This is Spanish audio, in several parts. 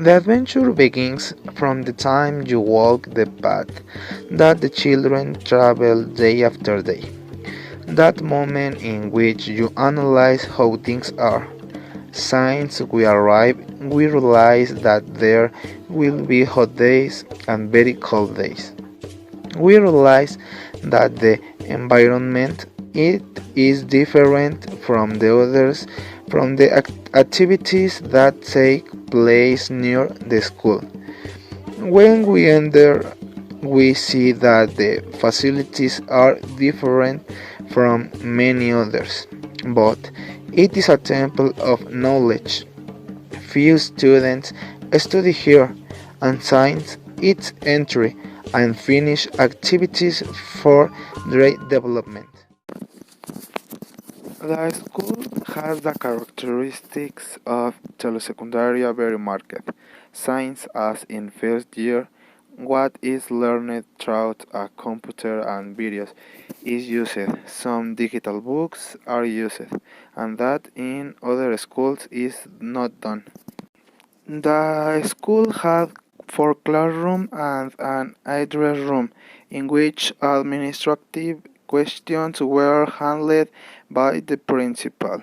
The adventure begins from the time you walk the path that the children travel day after day. That moment in which you analyze how things are. Since we arrive, we realize that there will be hot days and very cold days. We realize that the environment it is different from the others, from the activities that take place near the school. When we enter, we see that the facilities are different from many others, but it is a temple of knowledge. Few students study here, and since its entry and finish activities for their development. The school has the characteristics of telesecundaria very marked. Since as in first year, what is learned through a computer and videos is used. Some digital books are used, and that in other schools is not done. The school had four classrooms and an address room, in which administrative questions were handled by the principal.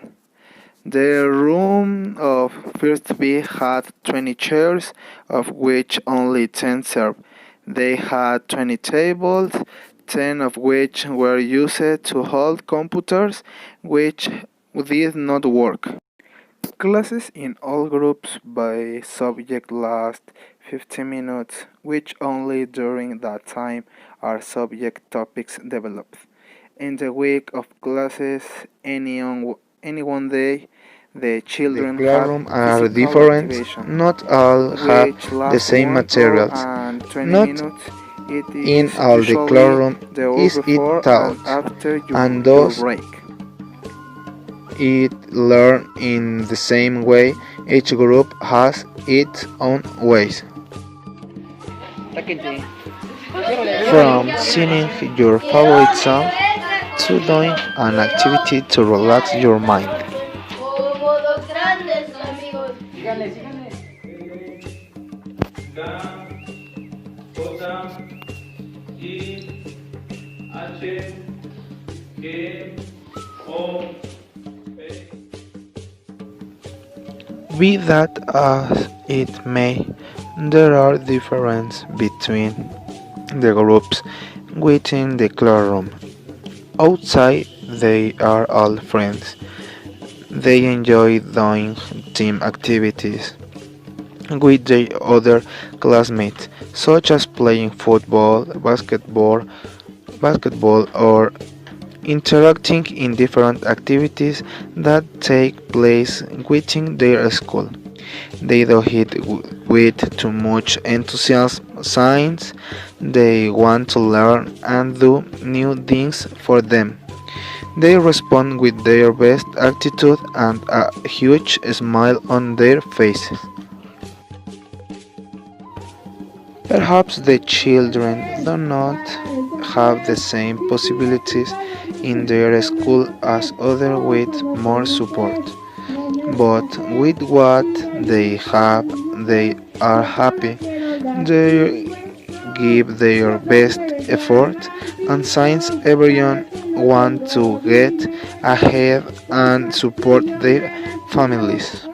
The room of first B had 20 chairs, of which only 10 served. They had 20 tables, 10 of which were used to hold computers, which did not work. Classes in all groups by subject last 15 minutes, which only during that time are subject topics developed. In the week of classes, any one day, the The children had classrooms are physical different, activation, not all have which the lasts same 1 hour materials. and 20 Not minutes. It in is all the usually classroom the hour is it before and taught, after and your thus break. it learn in the same way. Each group has its own ways. From singing your favorite song to doing an activity to relax your mind. Be that as it may, there are differences between the groups within the classroom. Outside, they are all friends. They enjoy doing team activities with their other classmates, such as playing football, basketball, or interacting in different activities that take place within their school. They do it with too much enthusiasm since they want to learn and do new things for them. They respond with their best attitude and a huge smile on their faces. Perhaps the children do not have the same possibilities in their school as others with more support, but with what they have, they are happy. They give their best effort, and since everyone wants to get ahead and support their families.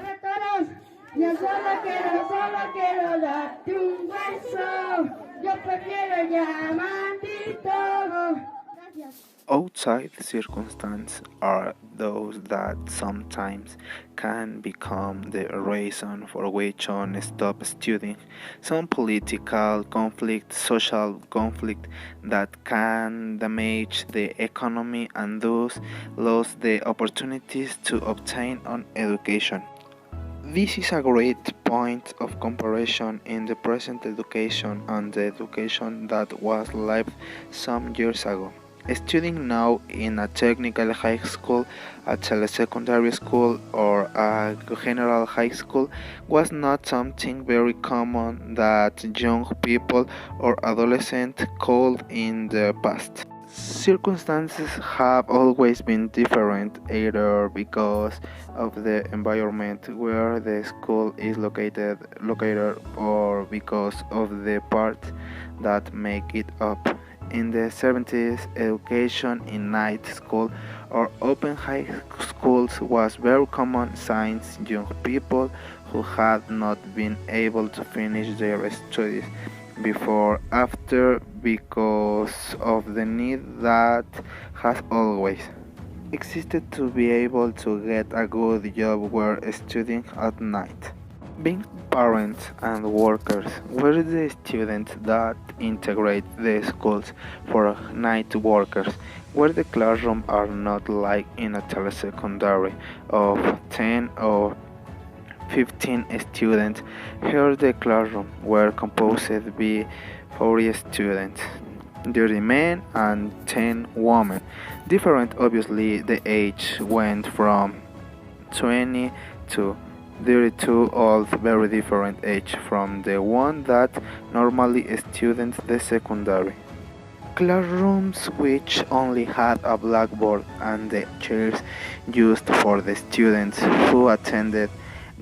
Outside circumstances are those that sometimes can become the reason for which one stop studying. Some political conflict, social conflict that can damage the economy and thus lose the opportunities to obtain an education. This is a great point of comparison in the present education and the education that was lived some years ago. Studying now in a technical high school, a telesecondary school, or a general high school was not something very common that young people or adolescents called in the past. Circumstances have always been different, either because of the environment where the school is located or because of the parts that make it up. In the 70s, education in night school or open high schools was very common since young people who had not been able to finish their studies before after because of the need that has always existed to be able to get a good job were studying at night. Being parents and workers were the students that integrate the schools for night workers, where the classroom are not like in a telesecondary of 10 or 15 students. Here the classroom were composed by 40 students, 30 men and 10 women. Different obviously the age went from 20 to 32, all very different age from the one that normally students the secondary. Classrooms which only had a blackboard and the chairs used for the students who attended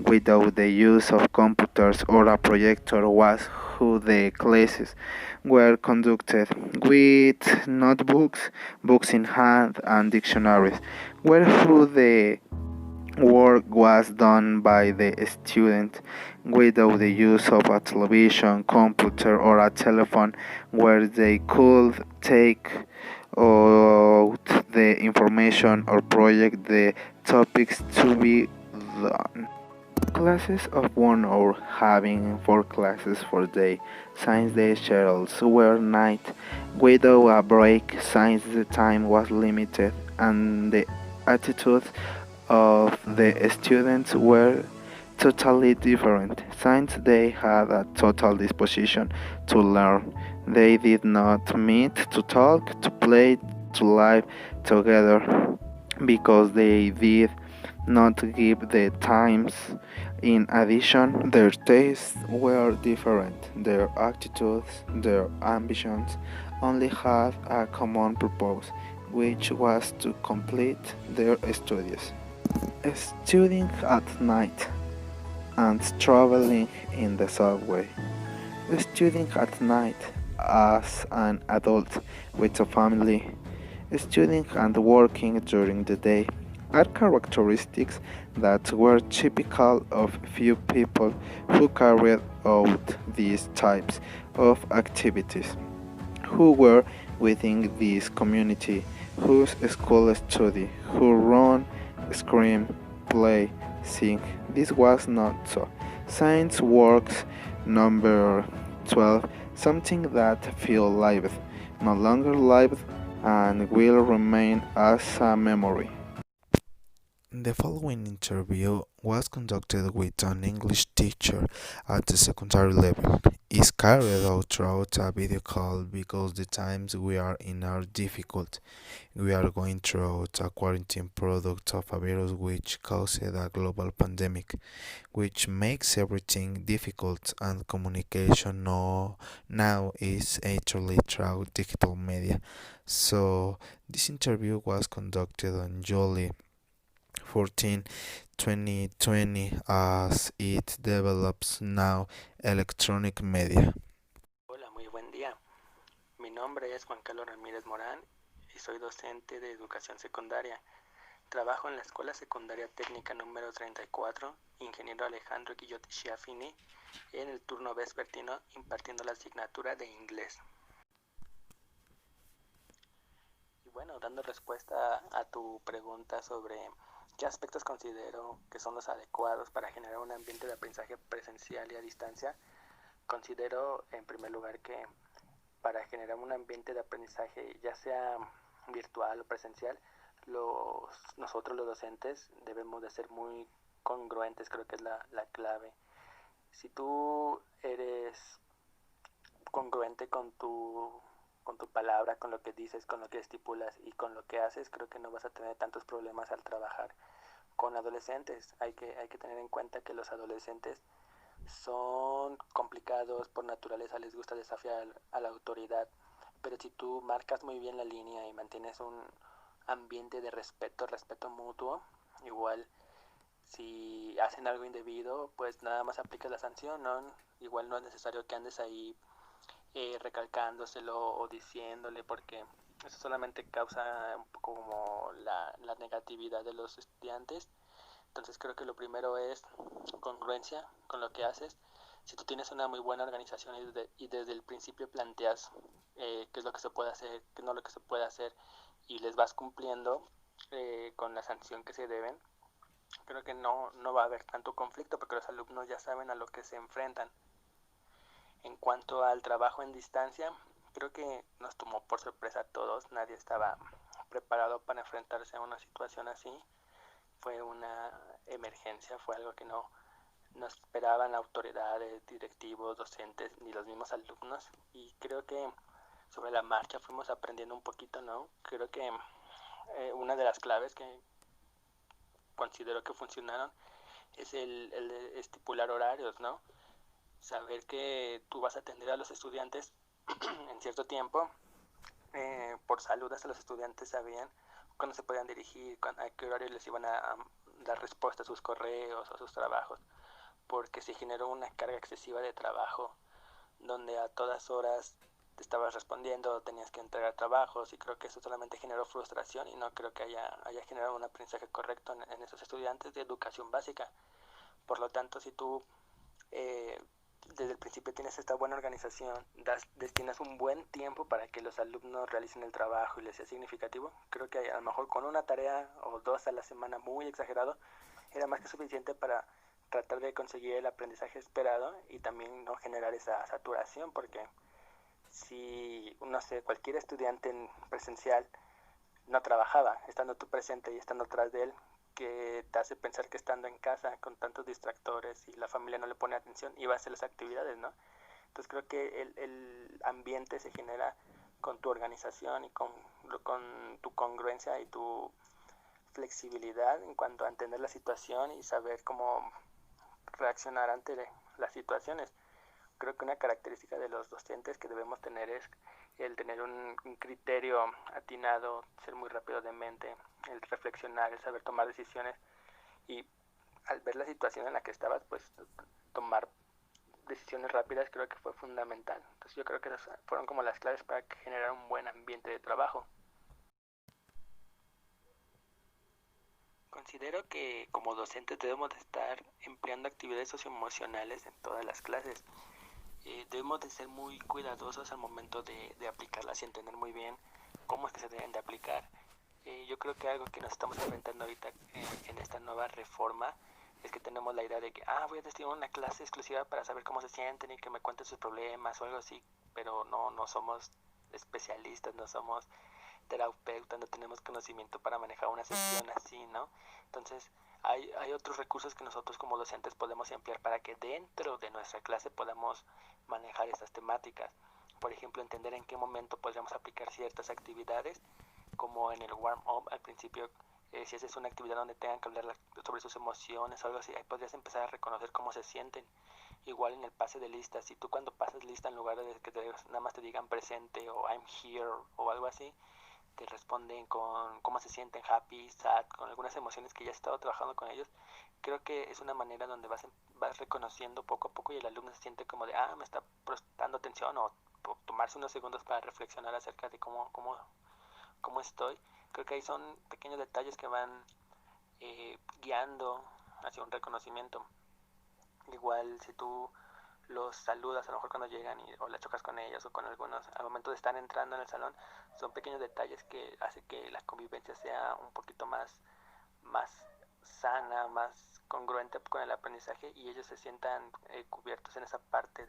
without the use of computers or a projector was how the classes were conducted with notebooks, books in hand and dictionaries, where who the work was done by the student without the use of a television, computer, or a telephone, where they could take out the information or project the topics to be done. Classes of 1 hour, having 4 classes for day, since the schedules were night, without a break, since the time was limited, and the attitudes of the students were totally different, since they had a total disposition to learn. They did not meet to talk, to play, to live together, because they did not give the times. In addition, their tastes were different, their attitudes, their ambitions only had a common purpose, which was to complete their studies. Studying at night and traveling in the subway. Studying at night as an adult with a family. Studying and working during the day are characteristics that were typical of few people who carried out these types of activities, who were within this community, whose school study, who run, scream, play, sing. This was not so. Science works number 12, something that feels live, no longer live, and will remain as a memory. The following interview was conducted with an English teacher at the secondary level. It's carried out through a video call because the times we are in are difficult. We are going through a quarantine product of a virus which caused a global pandemic, which makes everything difficult, and communication now is actually through digital media. So this interview was conducted on July 14, 2020, as it develops now electronic media. Hola, muy buen día. Mi nombre es Juan Carlos Ramírez Morán y soy docente de educación secundaria. Trabajo en la Escuela Secundaria Técnica número 34, Ingeniero Alejandro Guillot Schiaffini, en el turno vespertino impartiendo la asignatura de inglés. Y bueno, dando respuesta a tu pregunta sobre qué aspectos considero que son los adecuados para generar un ambiente de aprendizaje presencial y a distancia, considero en primer lugar que para generar un ambiente de aprendizaje, ya sea virtual o presencial, nosotros los docentes debemos de ser muy congruentes, creo que es la clave. Si tú eres congruente con tu palabra, con lo que dices, con lo que estipulas y con lo que haces, creo que no vas a tener tantos problemas al trabajar con adolescentes. Hay que tener en cuenta que los adolescentes son complicados por naturaleza, les gusta desafiar a la autoridad, pero si tú marcas muy bien la línea y mantienes un ambiente de respeto mutuo, igual si hacen algo indebido, pues nada más aplicas la sanción, ¿no? Igual no es necesario que andes ahí recalcándoselo o diciéndole, porque eso solamente causa un poco como la negatividad de los estudiantes. Entonces creo que lo primero es congruencia con lo que haces. Si tú tienes una muy buena organización y desde el principio planteas qué es lo que se puede hacer, qué no es lo que se puede hacer, y les vas cumpliendo con la sanción que se deben, creo que no va a haber tanto conflicto porque los alumnos ya saben a lo que se enfrentan. En cuanto al trabajo en distancia, creo que nos tomó por sorpresa a todos, nadie estaba preparado para enfrentarse a una situación así. Fue una emergencia, fue algo que no esperaban autoridades, directivos, docentes, ni los mismos alumnos. Y creo que sobre la marcha fuimos aprendiendo un poquito, ¿no? Creo que una de las claves que considero que funcionaron es el de estipular horarios, ¿no? Saber que tú vas a atender a los estudiantes en cierto tiempo. Por salud hasta los estudiantes sabían cuándo se podían dirigir, a qué horario les iban a dar respuesta a sus correos o a sus trabajos, porque se generó una carga excesiva de trabajo donde a todas horas te estabas respondiendo, tenías que entregar trabajos, y creo que eso solamente generó frustración y no creo que haya generado un aprendizaje correcto en esos estudiantes de educación básica. Por lo tanto, si tú eh, desde el principio tienes esta buena organización, destinas un buen tiempo para que los alumnos realicen el trabajo y les sea significativo, creo que a lo mejor con una tarea o dos a la semana, muy exagerado, era más que suficiente para tratar de conseguir el aprendizaje esperado y también no generar esa saturación, porque si, no sé, cualquier estudiante en presencial no trabajaba, estando tú presente y estando atrás de él, que te hace pensar que estando en casa con tantos distractores y la familia no le pone atención, iba a hacer las actividades, ¿no? Entonces creo que el ambiente se genera con tu organización y con tu congruencia y tu flexibilidad en cuanto a entender la situación y saber cómo reaccionar ante las situaciones. Creo que una característica de los docentes que debemos tener es el tener un criterio atinado, ser muy rápido de mente, el reflexionar, el saber tomar decisiones, y al ver la situación en la que estabas, pues tomar decisiones rápidas creo que fue fundamental. Entonces yo creo que esas fueron como las claves para generar un buen ambiente de trabajo. Considero que como docentes debemos de estar empleando actividades socioemocionales en todas las clases. Debemos de ser muy cuidadosos al momento de aplicarlas y entender muy bien cómo es que se deben de aplicar. Yo creo que algo que nos estamos enfrentando ahorita en esta nueva reforma es que tenemos la idea de que voy a destinar una clase exclusiva para saber cómo se sienten y que me cuenten sus problemas o algo así, pero no somos especialistas, no somos terapeutas, no tenemos conocimiento para manejar una sesión así, ¿no? Entonces, hay otros recursos que nosotros como docentes podemos emplear para que dentro de nuestra clase podamos manejar estas temáticas. Por ejemplo, entender en qué momento podríamos aplicar ciertas actividades, como en el warm-up al principio. Si haces una actividad donde tengan que hablar sobre sus emociones o algo así, ahí podrías empezar a reconocer cómo se sienten. Igual en el pase de lista, si tú cuando pasas lista en lugar de que nada más te digan presente o I'm here o algo así, te responden con cómo se sienten, happy, sad, con algunas emociones que ya has estado trabajando con ellos. Creo que es una manera donde vas reconociendo poco a poco y el alumno se siente como de, me está prestando atención, o tomarse unos segundos para reflexionar acerca de cómo estoy. Creo que ahí son pequeños detalles que van guiando hacia un reconocimiento. Igual si tú los saludas a lo mejor cuando llegan o la chocas con ellos o con algunos al momento de estar entrando en el salón, son pequeños detalles que hacen que la convivencia sea un poquito más sana, más congruente con el aprendizaje, y ellos se sientan cubiertos en esa parte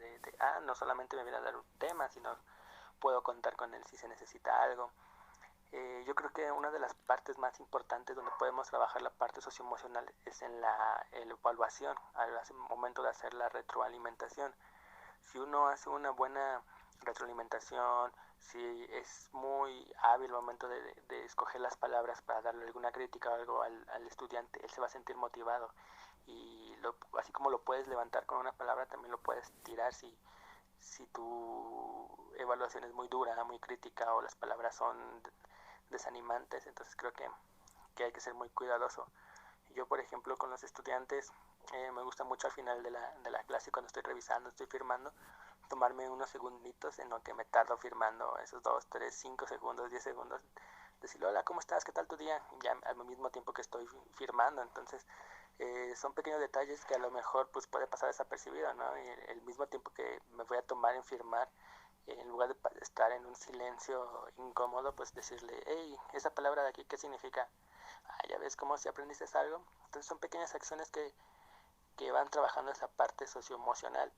no solamente me viene a dar un tema, sino puedo contar con él si se necesita algo. Yo creo que una de las partes más importantes donde podemos trabajar la parte socioemocional es en la evaluación, al momento de hacer la retroalimentación. Si uno hace una buena retroalimentación, si es muy hábil al momento de escoger las palabras para darle alguna crítica o algo al estudiante, él se va a sentir motivado. Y así como lo puedes levantar con una palabra, también lo puedes tirar si tu evaluación es muy dura, muy crítica o las palabras son desanimantes, entonces creo que hay que ser muy cuidadoso. Yo, por ejemplo, con los estudiantes, me gusta mucho al final de la clase, cuando estoy revisando, estoy firmando, tomarme unos segunditos en lo que me tardo firmando, esos 2, 3, 5 segundos, 10 segundos, decirle, hola, ¿cómo estás? ¿Qué tal tu día? Y ya al mismo tiempo que estoy firmando, entonces son pequeños detalles que a lo mejor pues puede pasar desapercibido, ¿no? Y el mismo tiempo que me voy a tomar en firmar, en lugar de estar en un silencio incómodo, pues decirle, hey, esa palabra de aquí, ¿qué significa? Ah, ya ves cómo si aprendiste algo. Entonces son pequeñas acciones que van trabajando esa parte socioemocional.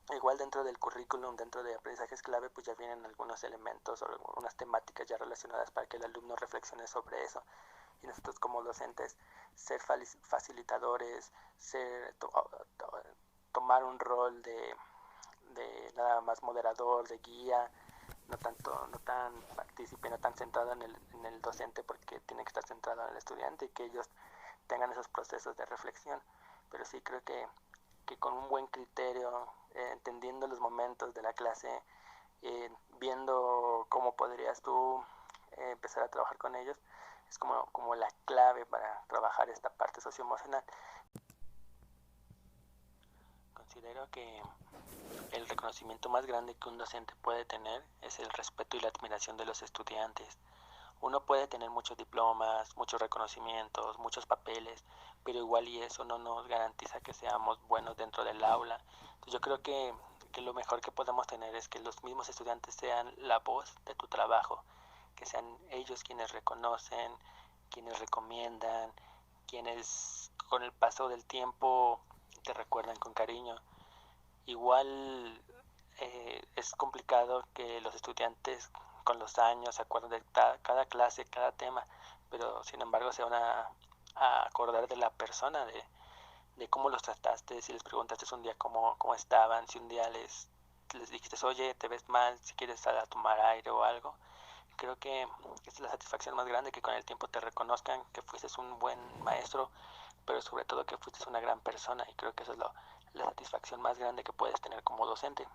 Igual dentro del currículum, dentro de aprendizajes clave, pues ya vienen algunos elementos o algunas temáticas ya relacionadas para que el alumno reflexione sobre eso. Y nosotros como docentes, ser facilitadores, ser, tomar un rol de nada más moderador, de guía, no tan partícipe, no tan centrado en el docente, porque tiene que estar centrado en el estudiante y que ellos tengan esos procesos de reflexión. Pero sí creo que con un buen criterio, entendiendo los momentos de la clase, viendo cómo podrías tú empezar a trabajar con ellos, es como la clave para trabajar esta parte socioemocional. Considero que el reconocimiento más grande que un docente puede tener es el respeto y la admiración de los estudiantes. Uno puede tener muchos diplomas, muchos reconocimientos, muchos papeles, pero igual y eso no nos garantiza que seamos buenos dentro del aula. Entonces yo creo que lo mejor que podemos tener es que los mismos estudiantes sean la voz de tu trabajo, que sean ellos quienes reconocen, quienes recomiendan, quienes con el paso del tiempo te recuerdan con cariño. Igual es complicado que los estudiantes con los años se acuerden de cada clase, cada tema, pero sin embargo se van a acordar de la persona, de cómo los trataste, si les preguntaste un día cómo estaban, si un día les dijiste, oye, te ves mal, si quieres salir a tomar aire o algo. Creo que esta es la satisfacción más grande, que con el tiempo te reconozcan que fuiste un buen maestro, pero sobre todo que fuiste una gran persona, y creo que eso es la satisfacción más grande que puedes tener como docente.